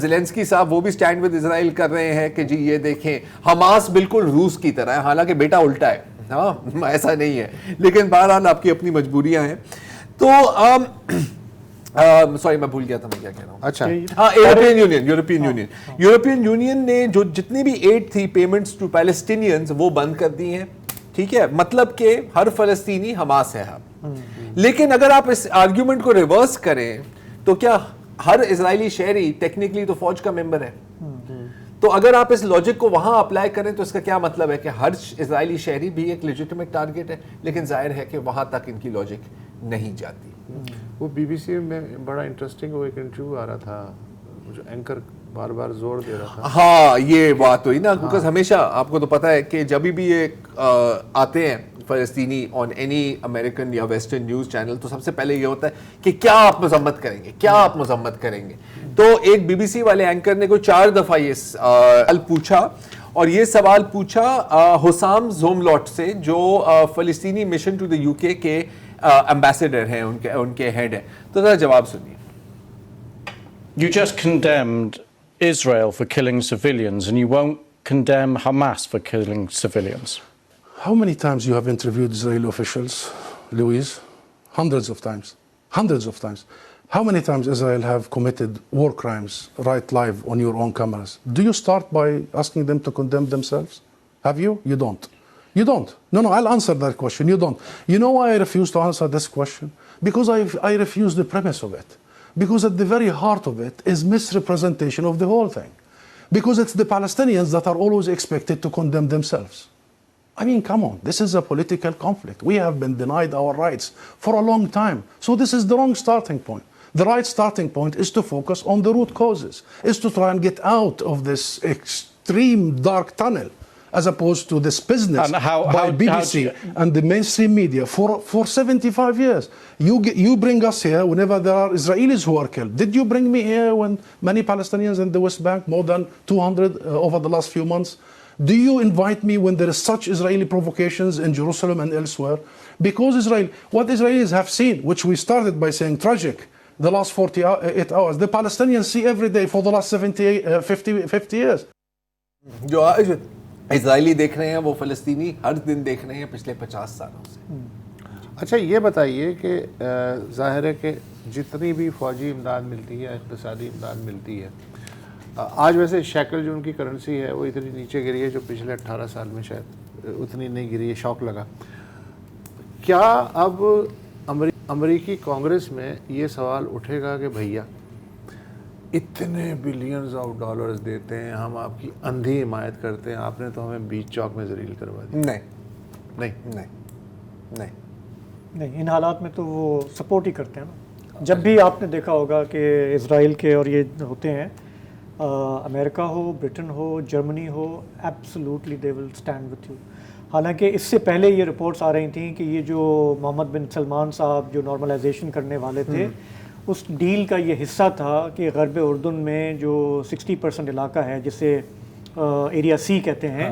زیلنسکی صاحب وہ بھی اسٹینڈ ود اسرائیل کر رہے ہیں کہ جی یہ دیکھیں حماس بالکل روس کی طرح ہے, حالانکہ بیٹا الٹا ہے, ہاں ایسا نہیں ہے, لیکن بہرحال آپ کی اپنی مجبوریاں ہیں. تو سوری میں بھول گیا تھا میں کیا کہہ رہا ہوں. اچھا ہاں یورپین یونین نے جو جتنی بھی ایڈ تھی پیمنٹس ٹو پیلسٹینینز وہ بند کر دی ہیں, ٹھیک ہے, مطلب کہ ہر فلسطینی حماس ہے. لیکن اگر آپ اس آرگیومنٹ کو ریورس کریں تو کیا ہر اسرائیلی شہری ٹیکنیکلی تو فوج کا ممبر ہے؟ تو اگر آپ اس لاجک کو وہاں اپلائی کریں تو اس کا کیا مطلب ہے کہ ہر اسرائیلی شہری بھی ایک لیجیٹمیٹ ٹارگیٹ ہے, لیکن ظاہر ہے کہ وہاں تک ان کی لاجک نہیں جاتی. وہ بی بی سی میں بڑا انٹرسٹنگ وہ ایک انٹرویو آ رہا تھا, جو اینکر بار بار زور دے رہا تھا. ہاں یہ بات ہوئی نا, کیونکہ ہمیشہ آپ کو تو پتہ ہے کہ جب بھی یہ آتے ہیں فلسطینی آن اینی امریکن یا ویسٹرن نیوز چینل, تو سب سے پہلے یہ ہوتا ہے کہ کیا آپ مذمت کریں گے, تو ایک بی بی سی والے اینکر نے کوئی 4 دفعہ یہ سوال پوچھا, اور یہ سوال پوچھا حسام زوملوٹ سے جو فلسطینی مشن ٹو دی UK کے ایمبیسڈر ہیں, ان کے ہیڈ ہیں. تو ذرا جواب سنیے. You just condemned Israel for killing civilians and you won't condemn Hamas for killing civilians. How many times you have interviewed Israeli officials, Louise? Hundreds of times. How many times Israel have committed war crimes right live on your own cameras? Do you start by asking them to condemn themselves? Have you? You don't. No, I'll answer that question. You don't. You know why I refuse to answer this question? Because I refuse the premise of it. Because at the very heart of it is misrepresentation of the whole thing. Because it's the Palestinians that are always expected to condemn themselves. I mean, come on, this is a political conflict. We have been denied our rights for a long time. So this is the wrong starting point. The right starting point is to focus on the root causes, is to try and get out of this extreme dark tunnel, as opposed to this business by BBC and the mainstream media for 75 years. You bring us here whenever there are Israelis who are killed. Did you bring me here when many Palestinians in the West Bank, more than 200 over the last few months? Do you invite me when there is such Israeli provocations in Jerusalem and elsewhere? Because what Israelis have seen, which we started by saying tragic, the last 48 hours, the Palestinians see every day for the last 50 years. جو اسرائیلی دیکھ رہے ہیں وہ فلسطینی ہر دن دیکھ رہے ہیں پچھلے 50 سالوں سے. اچھا یہ بتائیے کہ ظاہر ہے کہ جتنی بھی فوجی امداد ملتی ہے, اقتصادی امداد ملتی ہے, آج ویسے شیکل جو ان کی کرنسی ہے وہ اتنی نیچے گری ہے جو پچھلے 18 سال میں شاید اتنی نہیں گری ہے, شوق لگا. کیا اب امریکی کانگریس میں یہ سوال اٹھے گا کہ بھیا اتنے بلینز آف ڈالرز دیتے ہیں, ہم آپ کی اندھی حمایت کرتے ہیں, آپ نے تو ہمیں بیچ چوک میں ذلیل کروا دیا. نہیں, ان حالات میں تو وہ سپورٹ ہی کرتے ہیں نا. جب بھی آپ نے دیکھا ہوگا کہ اسرائیل کے اور یہ ہوتے ہیں, امریکہ ہو, برٹن ہو, جرمنی ہو, absolutely they will stand with you. حالانکہ اس سے پہلے یہ رپورٹس آ رہی تھیں کہ یہ جو محمد بن سلمان صاحب جو نارملائزیشن کرنے والے تھے, اس ڈیل کا یہ حصہ تھا کہ غرب اردن میں جو 60% علاقہ ہے جسے ایریا سی کہتے ہیں,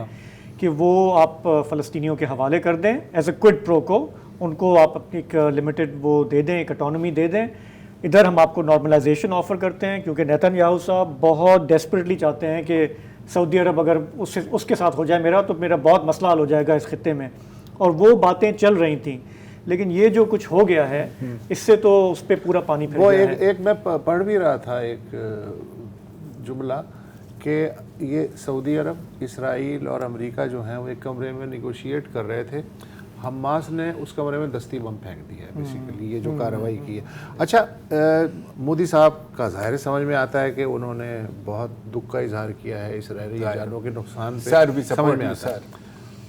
کہ وہ آپ فلسطینیوں کے حوالے کر دیں ایز اے کوئڈ پرو کو, ان کو آپ اپنی ایک لمیٹڈ وہ دے دیں, ایک اٹانومی دے دیں. ادھر ہم آپ کو نارملائزیشن آفر کرتے ہیں, کیونکہ نیتن یاہو صاحب بہت ڈیسپریٹلی چاہتے ہیں کہ سعودی عرب اگر اس کے ساتھ ہو جائے میرا, تو میرا بہت مسئلہ حل ہو جائے گا اس خطے میں. اور وہ باتیں چل رہی تھیں, لیکن یہ جو کچھ ہو گیا ہے اس سے تو اس پہ پورا پانی پھر گیا ہے. ایک میں پڑھ بھی رہا تھا ایک جملہ کہ یہ سعودی عرب, اسرائیل اور امریکہ جو ہیں وہ ایک کمرے میں نیگوشیٹ کر رہے تھے, حماس نے اس کمرے میں دستی بم پھینک دیا ہے بیسیکلی, یہ جو کارروائی کی ہے. اچھا مودی صاحب کا ظاہر سمجھ میں آتا ہے کہ انہوں نے بہت دکھ کا اظہار کیا ہے اسرائیلی جانوں کے نقصان پہ, سمجھ میں آتا ہے.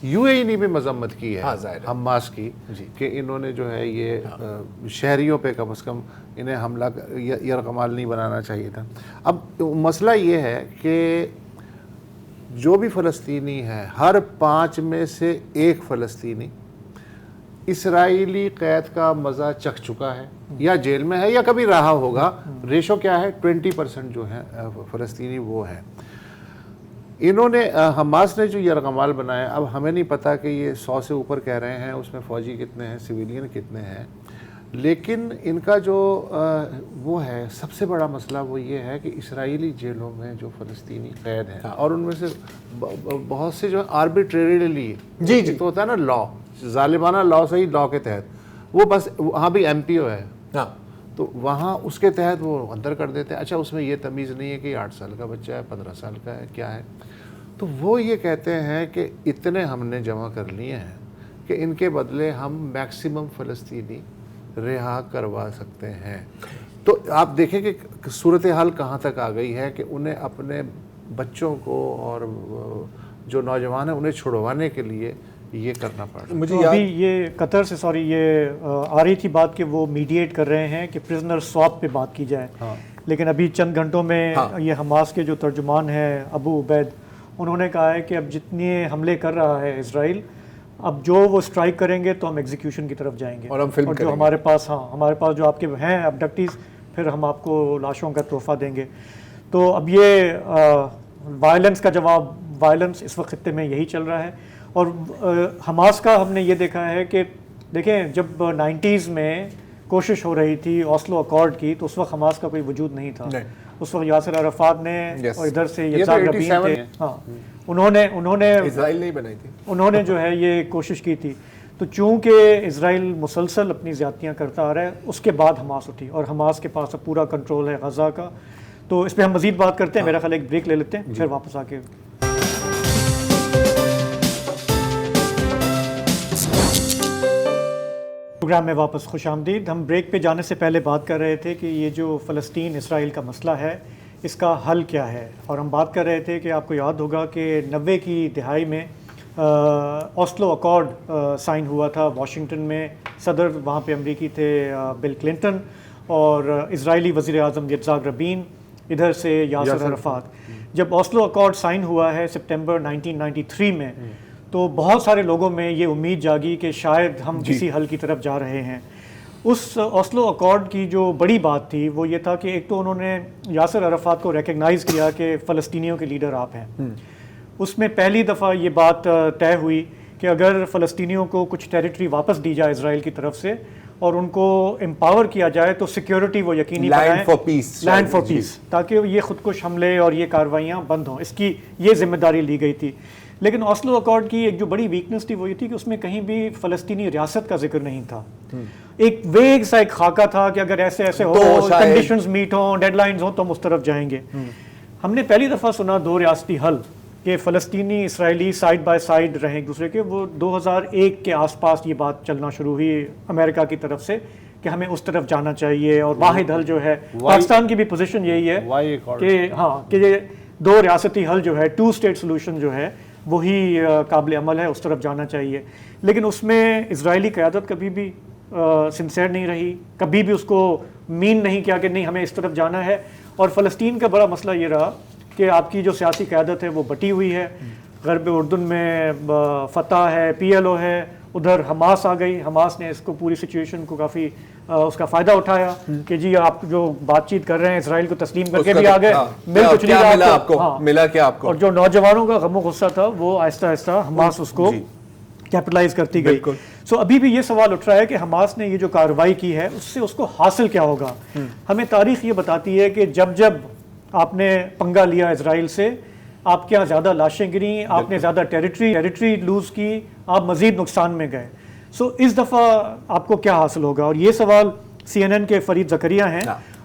یو اے ای نے بھی مذمت کی ہے حماس کی کہ انہوں نے جو ہے یہ شہریوں پہ کم از کم انہیں حملہ یرغمال نہیں بنانا چاہیے تھا. اب مسئلہ یہ ہے کہ جو بھی فلسطینی ہے, ہر 5 میں سے 1 فلسطینی اسرائیلی قید کا مزہ چکھ چکا ہے یا جیل میں ہے یا کبھی رہا ہوگا. ریشو کیا ہے؟ 20% جو ہے فلسطینی وہ ہے. انہوں نے حماس نے جو یرغمال بنایا, اب ہمیں نہیں پتا کہ یہ 100 سے اوپر کہہ رہے ہیں, اس میں فوجی کتنے ہیں, سویلین کتنے ہیں, لیکن ان کا جو وہ ہے سب سے بڑا مسئلہ وہ یہ ہے کہ اسرائیلی جیلوں میں جو فلسطینی قید ہیں اور ان میں سے بہت سے جو آربیٹریریلی تو ہوتا ہے نا لا, ظالمانہ لا, صحیح لا کے تحت, وہ بس وہاں بھی ایم پی او ہے تو وہاں اس کے تحت وہ اندر کر دیتے ہیں. اچھا اس میں یہ تمیز نہیں ہے کہ 8 سال کا بچہ ہے, 15 سال کا ہے, کیا ہے. تو وہ یہ کہتے ہیں کہ اتنے ہم نے جمع کر لیے ہیں کہ ان کے بدلے ہم میکسیمم فلسطینی رہا کروا سکتے ہیں. تو آپ دیکھیں کہ صورتحال کہاں تک آ گئی ہے کہ انہیں اپنے بچوں کو اور جو نوجوان ہیں انہیں چھڑوانے کے لیے یہ کرنا پڑ رہا ہے. مجھے ابھی یہ قطر سے یہ آ رہی تھی بات کہ وہ میڈیٹ کر رہے ہیں کہ پرزنر سواپ پہ بات کی جائے, لیکن ابھی چند گھنٹوں میں یہ حماس کے جو ترجمان ہیں ابو عبید, انہوں نے کہا ہے کہ اب جتنے حملے کر رہا ہے اسرائیل, اب جو وہ اسٹرائک کریں گے تو ہم ایگزیکیوشن کی طرف جائیں گے, اور جو ہمارے پاس جو آپ کے ہیں ابڈکٹیز, پھر ہم آپ کو لاشوں کا تحفہ دیں گے. تو اب یہ وائلنس کا جواب وائلنس اس وقت خطے میں یہی چل رہا ہے. اور حماس کا ہم نے یہ دیکھا ہے کہ دیکھیں جب 90s میں کوشش ہو رہی تھی اوسلو اکارڈ کی, تو اس وقت حماس کا کوئی وجود نہیں تھا. اس وقت یاسر عرفات نے اور ادھر سے یتزاک ربین تھے, انہوں نے اسرائیل نہیں بنائی تھی, انہوں نے جو ہے یہ کوشش کی تھی. تو چونکہ اسرائیل مسلسل اپنی زیادتیاں کرتا آ رہا ہے, اس کے بعد حماس اٹھی, اور حماس کے پاس اب پورا کنٹرول ہے غزہ کا. تو اس پہ ہم مزید بات کرتے ہیں, میرا خیال ایک بریک لے لیتے ہیں, پھر واپس آ کے. پروگرام میں واپس خوش آمدید. ہم بریک پہ جانے سے پہلے بات کر رہے تھے کہ یہ جو فلسطین اسرائیل کا مسئلہ ہے اس کا حل کیا ہے, اور ہم بات کر رہے تھے کہ آپ کو یاد ہوگا کہ 90 کی دہائی میں اوسلو اکارڈ سائن ہوا تھا واشنگٹن میں. صدر وہاں پہ امریکی تھے بل کلنٹن, اور اسرائیلی وزیر اعظم یتزاک ربین, ادھر سے یاسر عرفات. جب اوسلو اکارڈ سائن ہوا ہے سپٹمبر 1993 میں, تو بہت سارے لوگوں میں یہ امید جاگی کہ شاید ہم کسی حل کی طرف جا رہے ہیں. اس اوسلو اکارڈ کی جو بڑی بات تھی وہ یہ تھا کہ ایک تو انہوں نے یاسر عرفات کو ریکگنائز کیا کہ فلسطینیوں کے لیڈر آپ ہیں. اس میں پہلی دفعہ یہ بات طے ہوئی کہ اگر فلسطینیوں کو کچھ ٹیریٹری واپس دی جائے اسرائیل کی طرف سے اور ان کو امپاور کیا جائے تو سیکیورٹی وہ یقینی بنائیں, لینڈ فار پیس, تاکہ یہ خودکش حملے اور یہ کارروائیاں بند ہوں. اس کی یہ ذمہ داری لی گئی تھی. لیکن اوسلو اکارڈ کی ایک جو بڑی ویکنس تھی وہ یہ تھی کہ اس میں کہیں بھی فلسطینی ریاست کا ذکر نہیں تھا. ایک ویگ سا ایک خاکہ تھا کہ اگر ایسے ہو, کنڈیشنز میٹ ہوں, ڈیڈ لائنز ہوں, تو ہم اس طرف جائیں گے. ہم نے پہلی دفعہ سنا 2 ریاستی حل کہ فلسطینی اسرائیلی سائڈ بائی سائڈ رہیں ایک دوسرے کے. وہ 2001 کے آس پاس یہ بات چلنا شروع ہوئی امریکہ کی طرف سے کہ ہمیں اس طرف جانا چاہیے, اور واحد حل جو ہے پاکستان کی بھی پوزیشن یہی ہے کہ یہ 2 ریاستی حل جو ہے 2 اسٹیٹ سولوشن جو ہے وہی قابل عمل ہے, اس طرف جانا چاہیے. لیکن اس میں اسرائیلی قیادت کبھی بھی سنسیئر نہیں رہی, کبھی بھی اس کو مین نہیں کیا کہ نہیں ہمیں اس طرف جانا ہے. اور فلسطین کا بڑا مسئلہ یہ رہا کہ آپ کی جو سیاسی قیادت ہے وہ بٹی ہوئی ہے. غرب اردن میں فتح ہے, PLO ہے, ادھر حماس آ گئی. حماس نے اس کو پوری سچویشن کو کافی اس کا فائدہ اٹھایا کہ جی آپ جو بات چیت کر رہے ہیں اسرائیل کو تسلیم کر کے بھی آگے, مل کچھ نہیں رہا آپ کو, ملا کیا آپ کو. اور جو نوجوانوں کا غم و غصہ تھا وہ آہستہ آہستہ حماس اس کو کیپٹلائز کرتی گئی. سو ابھی بھی یہ سوال اٹھ رہا ہے کہ حماس نے یہ جو کارروائی کی ہے اس سے اس کو حاصل کیا ہوگا. ہمیں تاریخ یہ بتاتی ہے کہ جب آپ نے پنگا لیا اسرائیل سے, آپ کے یہاں زیادہ لاشیں گریں, آپ نے زیادہ ٹیریٹری لوز کی, آپ مزید نقصان میں گئے. سو اس دفعہ آپ کو کیا حاصل ہوگا. اور یہ سوال CNN کے فرید زکریا ہیں,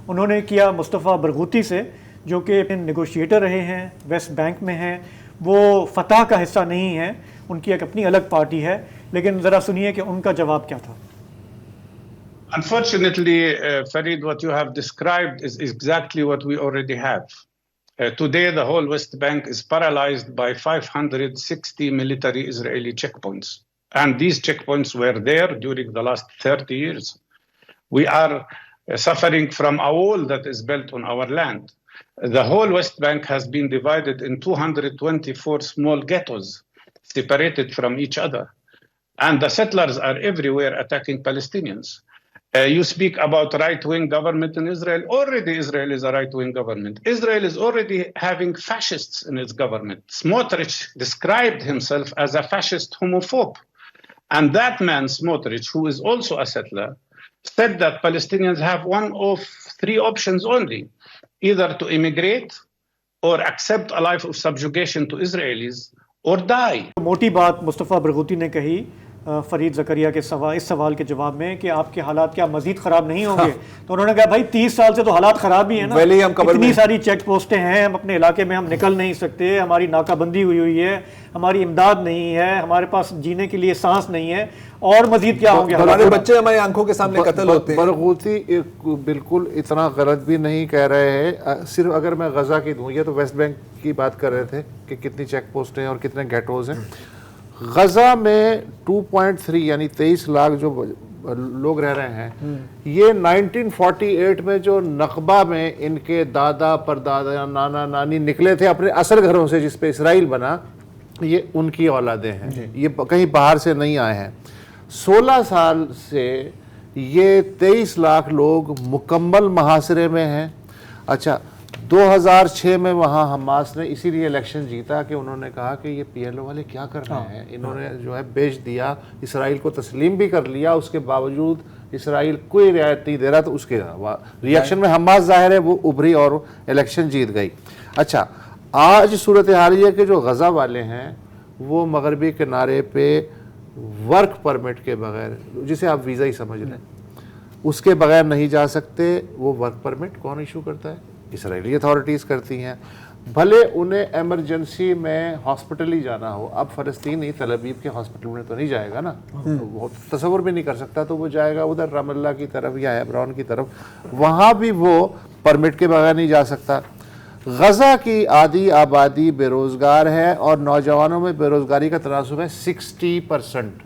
انہوں نے کیا مصطفیٰ برغوثی سے جو کہ نیگوشیٹر رہے ہیں, ویسٹ بینک میں ہیں, وہ فتح کا حصہ نہیں ہیں, ان کی ایک اپنی الگ پارٹی ہے. لیکن ذرا سنیے کہ ان کا جواب کیا تھا. Unfortunately, Farid, what you have described is exactly what we already have. Today, the whole West Bank is paralyzed by 560 military Israeli checkpoints. And these checkpoints were there during the last 30 years. We are suffering from a wall that is built on our land. The whole West Bank has been divided in 224 small ghettos, separated from each other. And the settlers are everywhere attacking Palestinians. You speak about right-wing government in Israel. Already Israel is a right-wing government. Israel is already having fascists in its government. Smotrich described himself as a fascist homophobe. And that man, Smotrich, who is also a settler, said that Palestinians have one of three options only, either to immigrate or accept a life of subjugation to Israelis or die. موٹی بات مصطفیٰ برغوثی نے کہی فرید زکریا کے اس سوال کے جواب میں کہ آپ کے حالات کیا مزید خراب نہیں ہوں گے؟ تو انہوں نے کہا بھائی 30 سال سے تو حالات خراب ہی ہیں نا، اتنی ساری چیک پوسٹیں ہیں، ہم اپنے علاقے میں ہم نکل نہیں سکتے، ہماری ناکہ بندی ہوئی ہے، ہماری امداد نہیں ہے، ہمارے پاس جینے کے لیے سانس نہیں ہے، اور مزید کیا ہوں گے؟ ہمارے بچے ہماری آنکھوں کے سامنے قتل ہوتے ہیں۔ برغوثی بالکل اتنا غلط بھی نہیں کہہ رہے ہیں، صرف اگر میں غزہ کی دوں، یہ تو ویسٹ بینک کی بات کر رہے تھے کہ کتنی چیک پوسٹیں ہیں اور کتنے گیٹوز ہیں۔ غزہ میں 2.3 یعنی 23 لاکھ جو لوگ رہ رہے ہیں، یہ 1948 میں جو نقبہ میں ان کے دادا پردادا نانا نانی نکلے تھے اپنے اصل گھروں سے جس پہ اسرائیل بنا، یہ ان کی اولادیں ہیں، یہ کہیں باہر سے نہیں آئے ہیں۔ 16 سال سے یہ 23 لاکھ لوگ مکمل محاصرے میں ہیں۔ اچھا 2006 میں وہاں حماس نے اسی لیے الیکشن جیتا کہ انہوں نے کہا کہ یہ پی ایل او والے کیا کر رہے ہیں، انہوں نے جو ہے بیچ دیا، اسرائیل کو تسلیم بھی کر لیا، اس کے باوجود اسرائیل کوئی رعایت نہیں دے رہا، تو اس کے ری ایکشن میں حماس ظاہر ہے وہ ابھری اور الیکشن جیت گئی۔ اچھا آج صورتحال یہ کہ جو غزہ والے ہیں وہ مغربی کنارے پہ ورک پرمٹ کے بغیر، جسے آپ ویزا ہی سمجھ لیں، اس کے بغیر نہیں جا سکتے۔ وہ ورک پرمٹ کون ایشو کرتا ہے؟ اسرائیلی اتھارٹیز کرتی ہیں، بھلے انہیں ایمرجنسی میں ہاسپٹل ہی جانا ہو۔ اب فلسطینی تل ابیب کے ہاسپٹل میں تو نہیں جائے گا نا، وہ تصور بھی نہیں کر سکتا، تو وہ جائے گا ادھر رام اللہ کی طرف یا ہیبرون کی طرف، وہاں بھی وہ پرمٹ کے بغیر نہیں جا سکتا۔ غزہ کی آدھی آبادی بے روزگار ہے اور نوجوانوں میں بے روزگاری کا تناسب ہے 60%،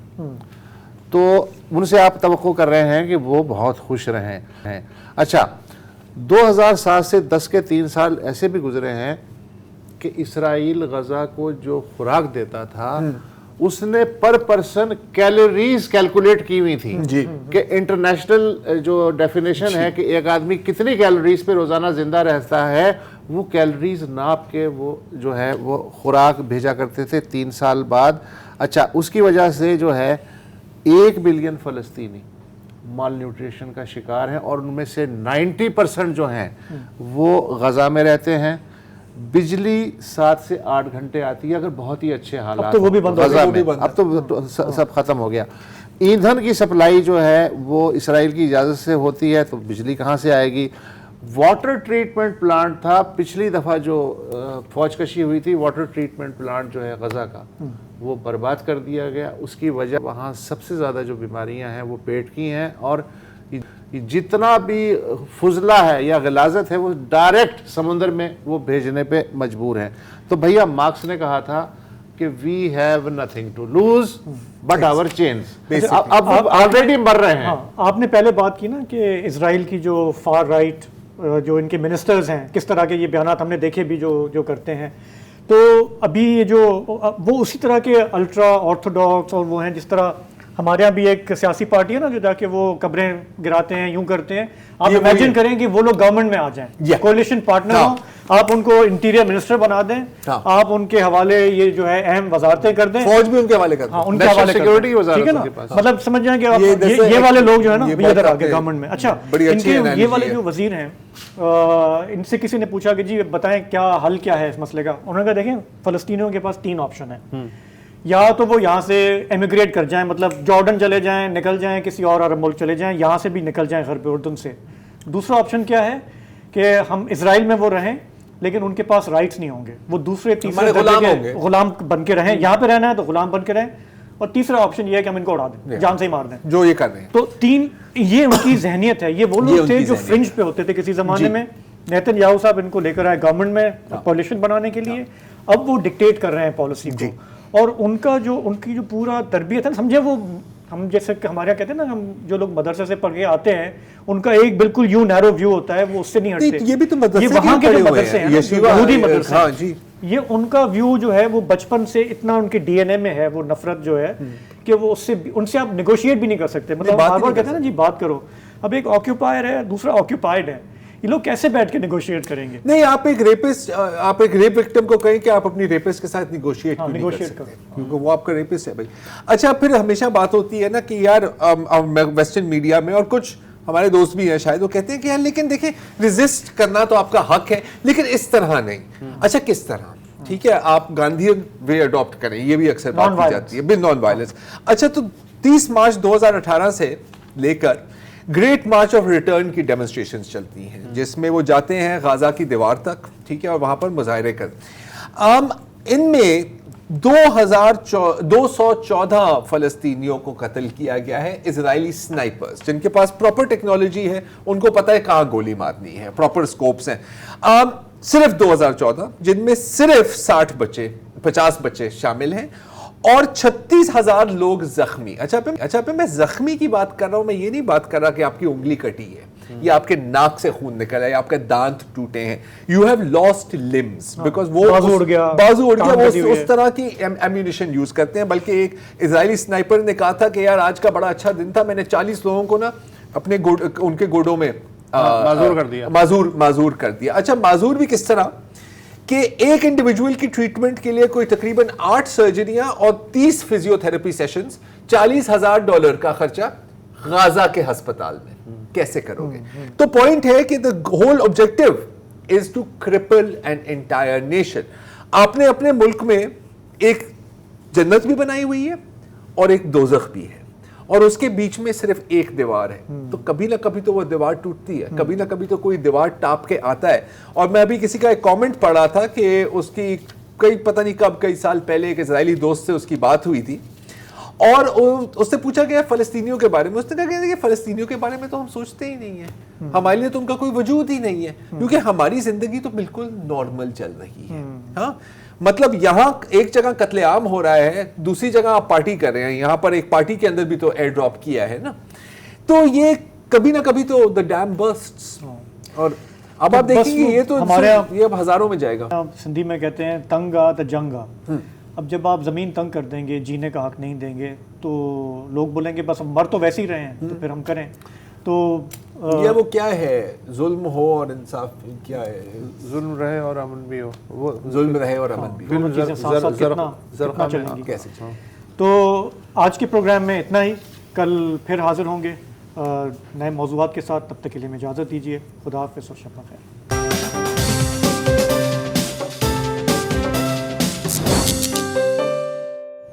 تو ان سے آپ توقع کر رہے ہیں کہ وہ بہت خوش رہے ہیں۔ اچھا 2007 سے 10 کے 3 سال ایسے بھی گزرے ہیں کہ اسرائیل غزہ کو جو خوراک دیتا تھا اس نے پر پرسن کیلوریز کیلکولیٹ کی ہوئی تھی کہ انٹرنیشنل جو ڈیفینیشن ہے کہ ایک آدمی کتنی کیلوریز پہ روزانہ زندہ رہتا ہے، وہ کیلوریز ناپ کے وہ جو ہے وہ خوراک بھیجا کرتے تھے 3 سال بعد۔ اچھا اس کی وجہ سے جو ہے 1 بلین فلسطینی مال نیوٹریشن کا شکار ہیں، اور ان میں سے 90% جو ہیں وہ غزہ میں رہتے ہیں۔ بجلی 7 سے 8 گھنٹے آتی ہے اگر بہت ہی اچھے حالات، اب تو وہ بھی بند ہو گیا، اب تو سب ختم ہو گیا۔ ایندھن کی سپلائی جو ہے وہ اسرائیل کی اجازت سے ہوتی ہے، تو بجلی کہاں سے آئے گی؟ واٹر ٹریٹمنٹ پلانٹ تھا پچھلی دفعہ جو فوج کشی ہوئی تھی، واٹر ٹریٹمنٹ پلانٹ جو ہے غزہ کا وہ برباد کر دیا گیا۔ اس کی وجہ وہاں سب سے زیادہ جو بیماریاں ہیں وہ پیٹ کی ہیں، اور جتنا بھی فضلہ ہے یا غلاظت ہے وہ ڈائریکٹ سمندر میں وہ بھیجنے پہ مجبور ہیں۔ تو بھیا مارکس نے کہا تھا کہ we have nothing to lose but our chains, اب آلریڈی مر رہے ہیں۔ آپ نے پہلے بات کی نا کہ اسرائیل کی جو فار رائٹ جو ان کے منسٹرز ہیں کس طرح کے یہ بیانات ہم نے دیکھے بھی جو کرتے ہیں، تو ابھی یہ جو وہ اسی طرح کے الٹرا آرتھوڈاکس اور وہ ہیں، جس طرح ہمارے یہاں بھی ایک سیاسی پارٹی ہے نا جو جا کے وہ قبریں گراتے ہیں، یوں کرتے ہیں۔ آپ امیجن کریں کہ وہ لوگ گورنمنٹ میں آ جائیں، کولیشن پارٹنر ہوں، آپ ان کو انٹیریئر منسٹر بنا دیں، آپ ان کے حوالے یہ جو ہے اہم وزارتیں کر دیں، فوج بھی ان کے حوالے کر دیں، ان کے حوالے سیکورٹی وزارت، مطلب سمجھ جائیں کہ یہ والے لوگ جو ہے نا یہ ادھر آگے گورنمنٹ میں۔ اچھا ان کے یہ والے جو وزیر ہیں، ان سے کسی نے پوچھا کہ جی بتائیں کیا حل کیا ہے اس مسئلے کا؟ انہوں نے کہا دیکھیں فلسطینیوں کے پاس 3 آپشن ہیں، یا تو وہ یہاں سے ایمیگریٹ کر جائیں، مطلب جارڈن چلے جائیں، نکل جائیں، کسی اور عرب ملک چلے جائیں، یہاں سے بھی نکل جائیں غرب اردن سے۔ دوسرا آپشن کیا ہے کہ ہم اسرائیل میں وہ رہیں لیکن ان کے پاس رائٹس نہیں ہوں گے، وہ دوسرے تیسرے غلام بن کے رہیں، یہاں پہ رہنا ہے تو غلام بن کے رہیں، اور تیسرا آپشن یہ ہے کہ ہم ان کو اڑا دیں، جان سے ہی مار دیں، جو یہ کر رہے ہیں۔ تو 3 یہ ان کی ذہنیت ہے۔ یہ وہ لوگ تھے جو فرنج پہ ہوتے تھے کسی زمانے میں، نیتن یاہو صاحب ان کو لے کر آئے گورنمنٹ میں پالیشن بنانے کے لیے، اب وہ ڈکٹیٹ کر رہے ہیں پالیسی کو، اور ان کی جو پورا تربیت ہے، سمجھے وہ ہم جیسے کہ ہمارے یہاں کہتے ہیں نا، ہم جو لوگ مدرسے سے پڑھ کے آتے ہیں ان کا ایک بالکل یوں نیرو ویو ہوتا ہے، وہ اس سے نہیں ہٹتے۔ یہ بھی تو یہ وہاں کے جو مدرسے ہیں یہودی مدرسے ہیں، یہ ان کا ویو جو ہے وہ بچپن سے اتنا ان کے ڈی این اے میں ہے وہ نفرت جو ہے کہ وہ اس سے ان سے آپ نیگوشیٹ بھی نہیں کر سکتے. مطلب بار بار کہتے ہیں نا جی بات کرو, اب ایک آکیوپائر ہے دوسرا آکیوپائڈ ہے, یہ لوگ کیسے بیٹھ کے نیگوشیٹ کریں گے؟ نہیں, آپ ایک ریپسٹ, آپ ایک ریپ وکٹم کو کہیں کہ آپ اپنی ریپسٹ کے ساتھ نیگوشیٹ کر سکتے ہیں کیونکہ وہ آپ کا ریپسٹ ہے بھائی. اچھا, پھر ہمیشہ بات ہوتی ہے نا کہ یار ویسٹرن میڈیا میں, اور کچھ ہمارے دوست بھی ہیں شاید, وہ کہتے ہیں کہ یار لیکن دیکھیں ریزسٹ کرنا تو آپ کا حق ہے لیکن اس طرح نہیں. اچھا, کس طرح؟ ٹھیک ہے, آپ گاندھین وے اڈاپٹ کریں, یہ بھی اکثر بات کی جاتی ہے, بن نان وائلنس. اچھا, تو 30 مارچ 2018 سے لے کر گریٹ مارچ آف ریٹرن کی ڈیمونسٹریشنز چلتی ہیں جس میں وہ جاتے ہیں غازہ کی دیوار تک, ٹھیک ہے, اور وہاں پر مظاہرے ان میں 214 فلسطینیوں کو قتل کیا گیا ہے اسرائیلی سنائپرز, جن کے پاس پراپر ٹیکنالوجی ہے, ان کو پتہ ہے کہاں گولی مارنی ہے, پراپر سکوپس ہیں. صرف 2014, جن میں صرف 50 بچے شامل ہیں اور 36,000 لوگ زخمی. اچھا پہ میں زخمی کی بات کر رہا ہوں, میں یہ نہیں بات کر رہا کہ آپ کی انگلی کٹی ہے یا آپ کے ناک سے خون نکلا ہے یا آپ کے دانت ٹوٹے ہیں. You have lost LUMS because وہ بازو اڑ گیا, وہ اس طرح کی ایمونیشن یوز کرتے ہیں. بلکہ ایک اسرائیلی سنائپر نے کہا تھا کہ یار آج کا بڑا اچھا دن تھا, میں نے 40 لوگوں کو نا اپنے ان کے گوڑوں میں معذور کر دیا. اچھا, معذور بھی کس طرح کہ ایک انڈیویجول کی ٹریٹمنٹ کے لیے کوئی تقریباً 8 سرجریاں اور 30 فزیو تھراپی سیشنز, $40,000 کا خرچہ غازہ کے ہسپتال میں. کیسے کرو گے؟ تو پوائنٹ ہے کہ the whole objective is to cripple an entire nation. آپ نے اپنے ملک میں ایک جنت بھی بنائی ہوئی ہے اور ایک دوزخ بھی ہے, اور اس کے بیچ میں صرف ایک دیوار ہے. تو کبھی نہ کبھی تو وہ دیوار ٹوٹتی ہے, کبھی نہ کبھی تو کوئی دیوار ٹاپ کے آتا ہے. اور میں ابھی کسی کا ایک کامنٹ پڑھ رہا تھا کہ اس کی پتہ نہیں کب, کئی سال پہلے ایک اسرائیلی دوست سے اس کی بات ہوئی تھی اور اس سے پوچھا گیا فلسطینیوں کے بارے میں. اس نے کہا کہ فلسطینیوں کے بارے میں تو ہم سوچتے ہی نہیں ہیں, ہمارے لیے تو ان کا کوئی وجود ہی نہیں ہے کیونکہ ہماری زندگی تو بالکل نارمل چل رہی ہے. ہاں, مطلب یہاں ایک جگہ قتل عام ہو رہا ہے, دوسری جگہ آپ پارٹی کر رہے ہیں, یہاں پر ایک پارٹی کے اندر بھی تو ایئر ڈراپ کیا ہے نا. تو یہ کبھی نہ کبھی تو the dam bursts. اور اب آپ دیکھیں گے یہ تو یہ اب ہزاروں میں جائے گا. سندھی میں کہتے ہیں تنگا تو جنگا. اب جب آپ زمین تنگ کر دیں گے, جینے کا حق نہیں دیں گے, تو لوگ بولیں گے بس ہم مر تو ویسے ہی رہے ہیں تو پھر ہم کریں. تو یہ وہ کیا ہے, ظلم ہو اور انصاف کیا ہے, ظلم رہے اور امن بھی ہو, وہ ظلم رہے اور امن بھی ہو, چیزیں ساتھ ساتھ کتنا چلیں گی کیسے. تو آج کے پروگرام میں اتنا ہی, کل پھر حاضر ہوں گے نئے موضوعات کے ساتھ. تب تک کے لیے میں اجازت دیجیے. خدا حافظ اور شب بخیر.